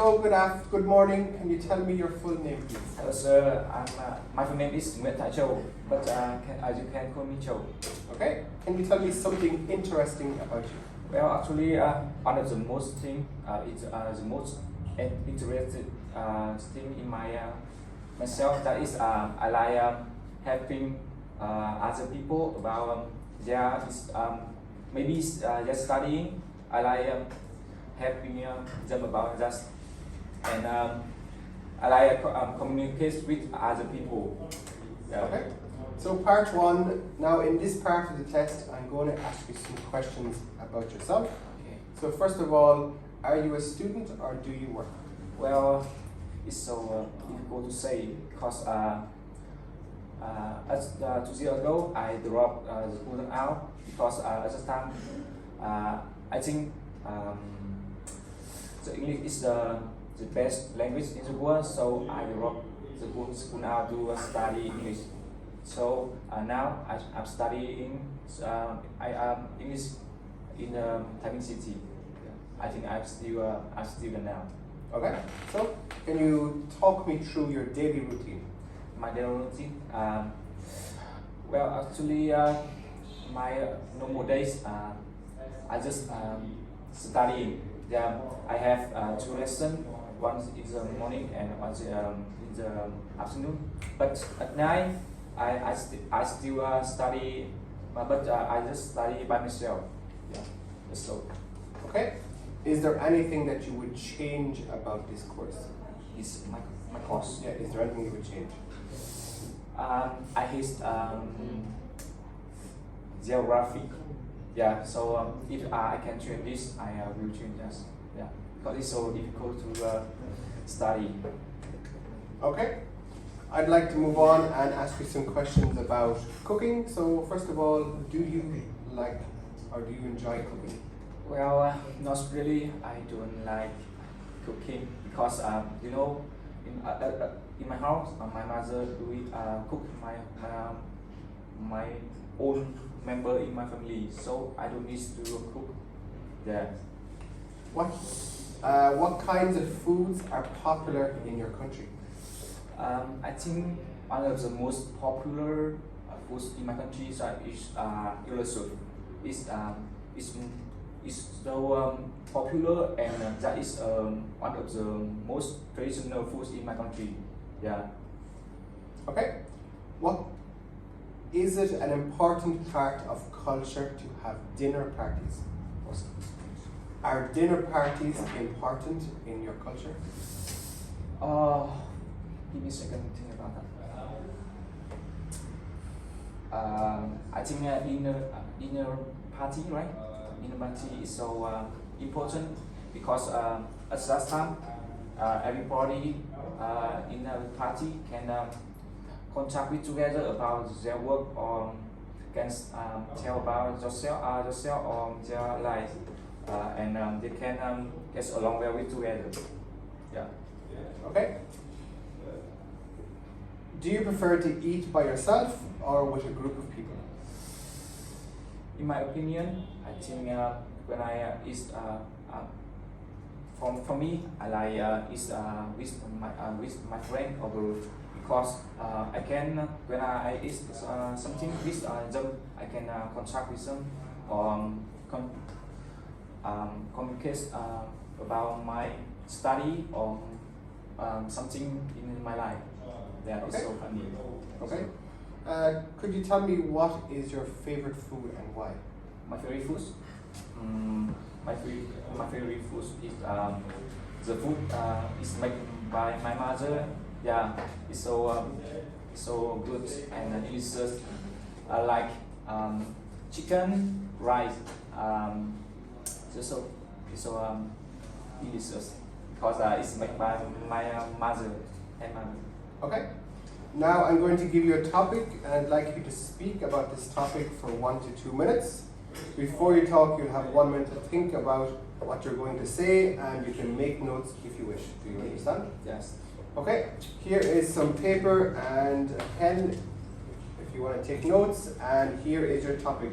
Hello, good morning. Can you tell me your full name, please? Hello, sir. My full name is Châu, but you can call me Châu. Okay. Can you tell me something interesting about you? Well, actually, one of the most thing is the most interested thing in myself. That is, I like helping other people about their maybe their studying. I like helping them about that, and I like communicate with other people. Yeah. Okay. So part one. Now in this part of the test, I'm going to ask you some questions about yourself. Okay. So first of all, are you a student or do you work? Well, it's so difficult to say because as 2 years ago I dropped the school out because at the time I think the English is the best language in the world, so I dropped the school out to study English. So now I'm studying English in Taiping City. I think I'm still a student now. Okay. So can you talk me through your daily routine? My daily routine. Well, actually, my normal days, I just studying. Yeah, I have 2 lessons. One in the morning and one in the afternoon. But at night, I still study, but I just study by myself. Yeah, so. Okay. Is there anything that you would change about this course? It's my course. Yeah. Is there anything you would change? I hate geography. Yeah, so if I can change this, I will change this. Yeah, because it's so difficult to study. Okay. I'd like to move on and ask you some questions about cooking. So first of all, do you like or do you enjoy cooking? Well, not really. I don't like cooking because in my house, my mother cook my own member in my family, so I don't need to cook. Yeah. What kinds of foods are popular in your country? I think one of the most popular foods in my country is yellow soup. It's so popular, and that is one of the most traditional foods in my country. Yeah. Okay. What is it an important part of culture to have dinner parties? Are dinner parties important in your culture? Give me a second to think about that. I think dinner party, right? Dinner party is so important because at that time everybody in the party can contact with together about their work or can tell about yourself or their life, and they can get along well with together. Yeah. Okay. Do you prefer to eat by yourself or with a group of people? In my opinion, I think when I eat, for me, I like eat with my friend or group because I can when I eat something with them, I can contact with them or communicate about my study or something in my life. That is so funny. Okay. Could you tell me what is your favorite food and why? My favorite foods. My favorite food is the food is made by my mother. Yeah, it's so good and delicious. I like chicken, rice. It's so delicious because it's made by my mother and mommy. Okay. Now I'm going to give you a topic and I'd like you to speak about this topic for 1 to 2 minutes. Before you talk, you'll have 1 minute to think about what you're going to say and you can make notes if you wish. Do you understand? Yes. Okay, here is some paper and a pen if you want to take notes, and here is your topic.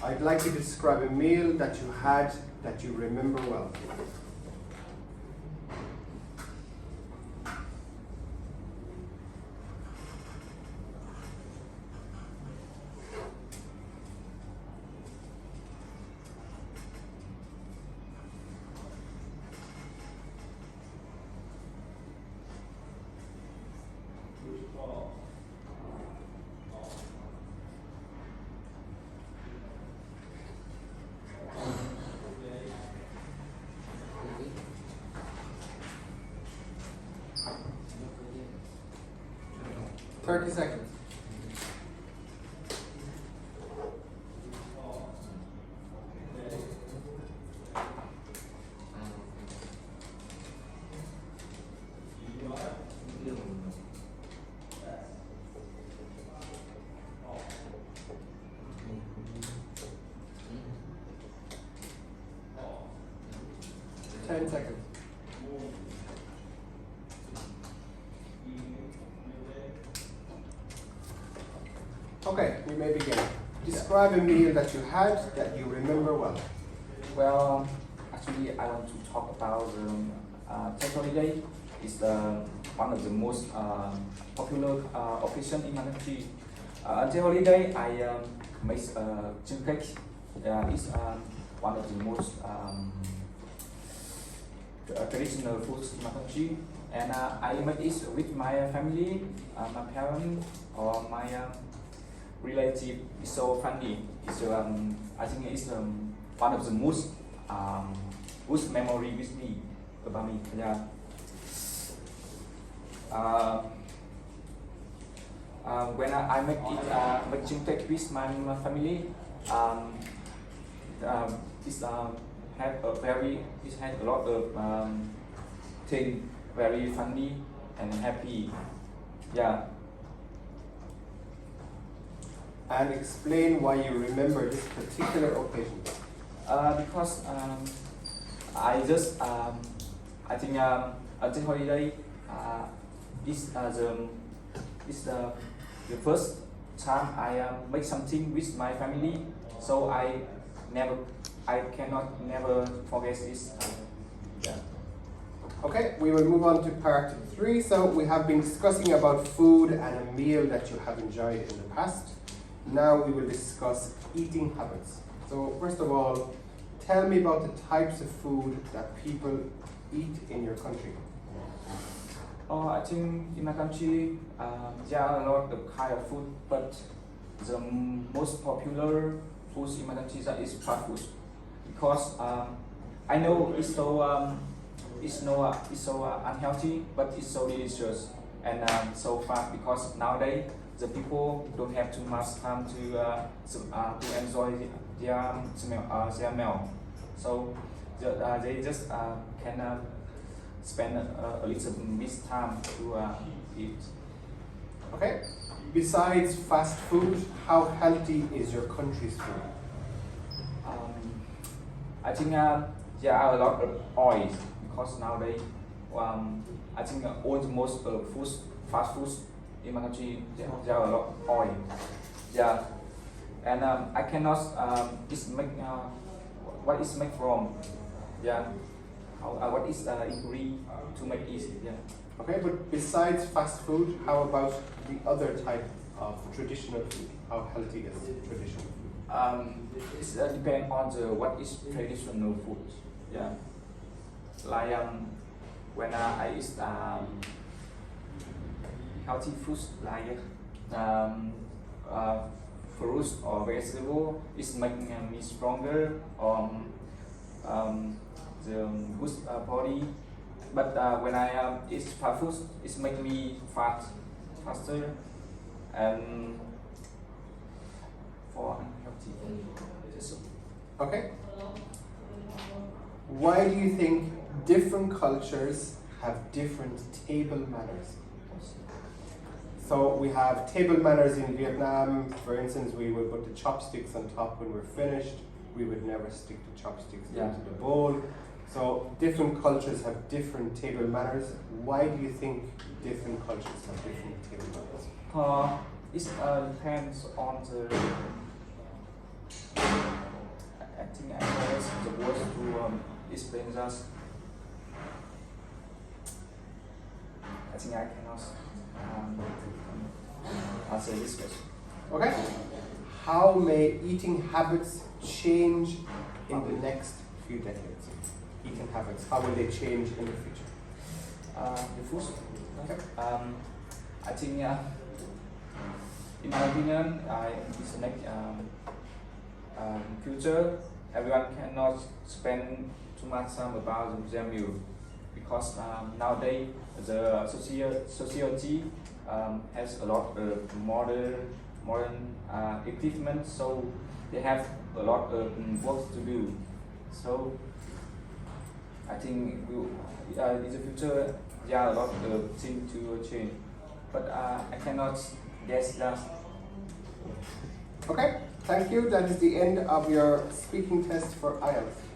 I'd like you to describe a meal that you had that you remember well. 30 seconds. Ten seconds. Okay, we may begin. Describe a meal that you had that you remember well. Well, actually, I want to talk about Tet holiday. It's one of the most popular occasion in my country. Tet holiday, I make chicken cake. It's one of the most traditional foods in my country, and I make it with my family, my parents, or my relative. It's so funny. It's I think it's one of the most good memory with me about me. Yeah. When I make it, make chicken cake with my family, it's it had a lot of thing very funny and happy. Yeah. And explain why you remember this particular occasion. Because I think a Tet holiday is the first time I make something with my family, so I cannot never forget this. Yeah. Okay, we will move on to part 3. So we have been discussing about food and a meal that you have enjoyed in the past. Now we will discuss eating habits. So first of all, tell me about the types of food that people eat in your country. I think in my country there are a lot of kind of food, but the most popular foods in my country is fast food, because I know it's so unhealthy, but it's so delicious and so fast, because nowadays the people don't have too much time to enjoy their meal, so they just can spend a little bit time to eat. Okay. Besides fast food, how healthy is your country's food? I think there are a lot of oils, because nowadays I think almost fast foods in my country there are a lot of oil. Yeah, and I cannot what is made from. Yeah, what is ingredient to make it? Yeah. Okay, but besides fast food, how about the other type of traditional food? How healthy is traditional food? It depends on what is traditional food. Yeah. Like when I eat healthy foods like fruits or vegetable, it's making me stronger. The good body, but when I eat fast food, it's make me faster, and for unhealthy. Okay. Why do you think different cultures have different table manners? So we have table manners in Vietnam. For instance, we would put the chopsticks on top when we're finished. We would never stick the chopsticks into the bowl. So different cultures have different table manners. Why do you think different cultures have different table manners? It depends on the. I think I know the words to explain that. I think I cannot answer this question. Okay. How may eating habits change in the next few decades? Eating habits, how will they change in the future? The food. Okay. I think, in my opinion, in this next future, everyone cannot spend too much time about their meal, because nowadays the society has a lot of modern equipment, so they have a lot of work to do. So I think in the future there are a lot of things to change, but I cannot guess that. Okay, thank you. That is the end of your speaking test for IELTS.